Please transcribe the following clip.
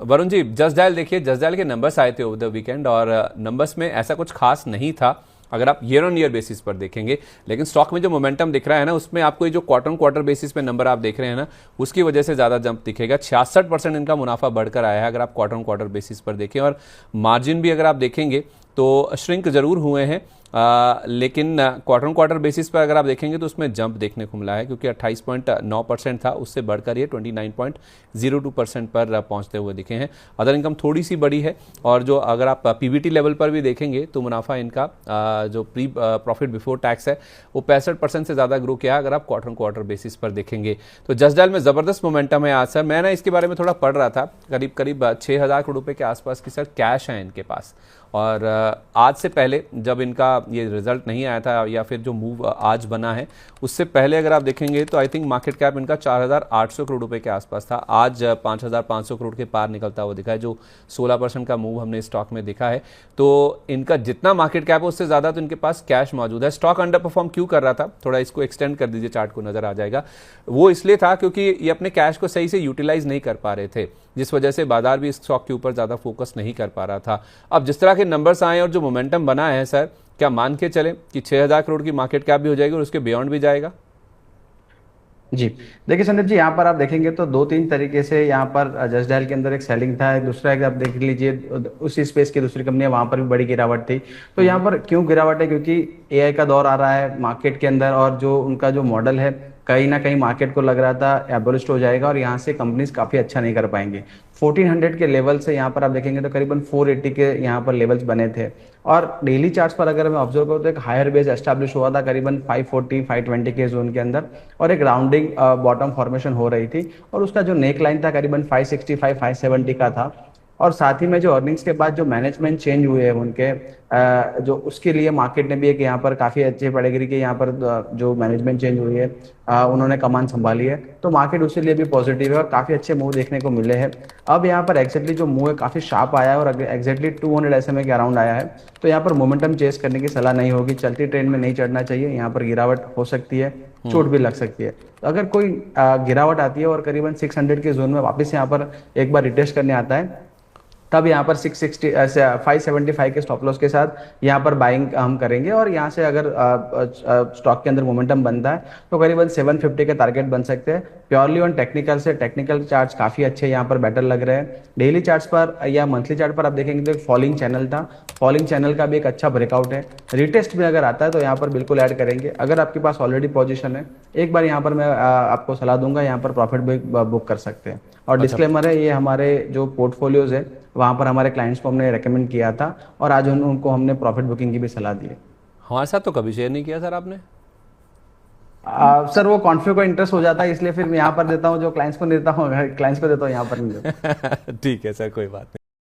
Varun ji, just dial देखिए, just dial के numbers आए थे ओवर द वीकेंड और नंबर्स में ऐसा कुछ खास नहीं था अगर आप ईयर ऑन ईयर बेसिस पर देखेंगे। लेकिन स्टॉक में जो मोमेंटम दिख रहा है ना, उसमें आपको ये जो क्वार्टर ऑन क्वार्टर बेसिस पे नंबर आप देख रहे हैं ना, उसकी वजह से ज़्यादा जंप दिखेगा। 66% इनका मुनाफा बढ़कर आया है अगर आप क्वार्टर ऑन क्वार्टर बेसिस पर देखें। और मार्जिन भी अगर आप देखेंगे तो श्रिंक जरूर हुए हैं, लेकिन क्वार्टर ऑन क्वार्टर बेसिस पर अगर आप देखेंगे तो उसमें जंप देखने को मिला है, क्योंकि 28.9% था, उससे बढ़कर ये 29.02% पर पहुंचते हुए दिखे हैं। अदर इनकम थोड़ी सी बड़ी है, और जो अगर आप पीबीटी लेवल पर भी देखेंगे तो मुनाफा इनका जो प्री प्रॉफिट बिफोर टैक्स है वो 65% से ज़्यादा ग्रो किया अगर आप क्वार्टर ऑन क्वार्टर बेसिस पर देखेंगे। तो जस्ट डायल में ज़बरदस्त मोमेंटम है आज सर। मैं ना इसके बारे में थोड़ा पढ़ रहा था, करीब करीब 6,000 करोड़ रुपये के आसपास की सर कैश है इनके पास। और आज से पहले जब इनका ये रिजल्ट नहीं आया था, या फिर जो मूव आज बना है उससे पहले अगर आप देखेंगे तो आई थिंक मार्केट कैप इनका 4,800 करोड़ रुपए के आसपास था। आज 5,500 करोड़ के पार निकलता हुआ दिखा है, जो 16% का मूव हमने स्टॉक में देखा है। तो इनका जितना मार्केट कैप है उससे ज़्यादा तो इनके पास कैश मौजूद है। स्टॉक अंडर परफॉर्म क्यों कर रहा था, थोड़ा इसको एक्सटेंड कर दीजिए, चार्ट को नजर आ जाएगा। वो इसलिए था क्योंकि ये अपने कैश को सही से यूटिलाइज नहीं कर पा रहे थे, जिस वजह से बाजार भी इस स्टॉक के ऊपर ज़्यादा फोकस नहीं कर पा रहा था। अब जिस तरह के नंबर्स आए और जो मोमेंटम बना है सर, क्या मान के चले कि 6,000 करोड़ की मार्केट कैप भी हो जाएगी और उसके बियॉन्ड भी जाएगा? जी, देखिए संदीप जी, यहाँ पर आप देखेंगे तो दो तीन तरीके से यहाँ पर जस्ट डायल के अंदर एक सेलिंग था। दूसरा एक आप देख लीजिए, उसी स्पेस की दूसरी कंपनी, वहां पर भी बड़ी गिरावट थी। तो यहाँ पर क्यों गिरावट है? क्योंकि एआई का दौर आ रहा है मार्केट के अंदर, और जो उनका जो मॉडल है कहीं ना कहीं मार्केट को लग रहा था एबोलिस्ट हो जाएगा, और यहाँ से कंपनीज काफी अच्छा नहीं कर पाएंगे। 1400 के लेवल से यहाँ पर आप देखेंगे तो करीबन 480 के यहाँ पर लेवल्स बने थे। और डेली चार्ट्स पर अगर मैं ऑब्जर्व करूँ तो एक हायर बेस एस्टैब्लिश हुआ था करीबन 540 520 के जोन के अंदर, और एक राउंडिंग बॉटम फॉर्मेशन हो रही थी, और उसका जो नेक लाइन था करीबन 565 570 का था। और साथ ही में जो अर्निंग्स के बाद जो मैनेजमेंट चेंज हुए हैं उनके, जो उसके लिए मार्केट ने भी एक यहाँ पर काफी अच्छे पड़ेगी कि यहाँ पर जो मैनेजमेंट चेंज हुई है, उन्होंने कमान संभाली है, तो मार्केट उसके लिए भी पॉजिटिव है और काफी अच्छे मूव देखने को मिले हैं। अब यहाँ पर एग्जैक्टली जो मूव है काफी शार्प आया है, और एग्जैक्टली 200 SMA के अराउंड आया है। तो यहाँ पर मोमेंटम चेस करने की सलाह नहीं होगी, चलती ट्रेंड में नहीं चढ़ना चाहिए। यहाँ पर गिरावट हो सकती है, चोट भी लग सकती है। तो अगर कोई गिरावट आती है और करीबन 600 के जोन में वापस यहाँ पर एक बार रिटेस्ट करने आता है, तब यहाँ पर 660 575 के स्टॉप लॉस के साथ यहाँ पर बाइंग हम करेंगे। और यहाँ से अगर स्टॉक के अंदर मोमेंटम बनता है तो करीबन 750 के टारगेट बन सकते हैं। प्योरली ऑन टेक्निकल से, टेक्निकल चार्ट्स काफी अच्छे यहाँ पर बेटर लग रहे हैं। डेली चार्ट्स पर या मंथली चार्ट पर आप देखेंगे तो एक फॉलिंग चैनल था, फॉलिंग चैनल का भी एक अच्छा ब्रेकआउट है। रिटेस्ट में अगर आता है तो यहाँ पर बिल्कुल ऐड करेंगे। अगर आपके पास ऑलरेडी पोजीशन है, एक बार यहाँ पर मैं आपको सलाह दूंगा, यहाँ पर प्रॉफिट बुक कर सकते हैं। और अच्छा, डिस्क्लेमर है, ये हमारे जो पोर्टफोलियोज है वहां पर हमारे क्लाइंट्स को हमने रेकमेंड किया था, और आज उनको हमने प्रॉफिट बुकिंग की भी सलाह दी है। हमारे साथ तो कभी शेयर नहीं किया सर आपने। सर वो कॉन्फ्लिक्ट को इंटरेस्ट हो जाता है, इसलिए फिर मैं यहाँ पर देता हूँ, जो क्लाइंट्स को देता हूँ, क्लाइंट्स को देता हूँ, यहाँ पर नहीं देता। ठीक है सर, कोई बात नहीं।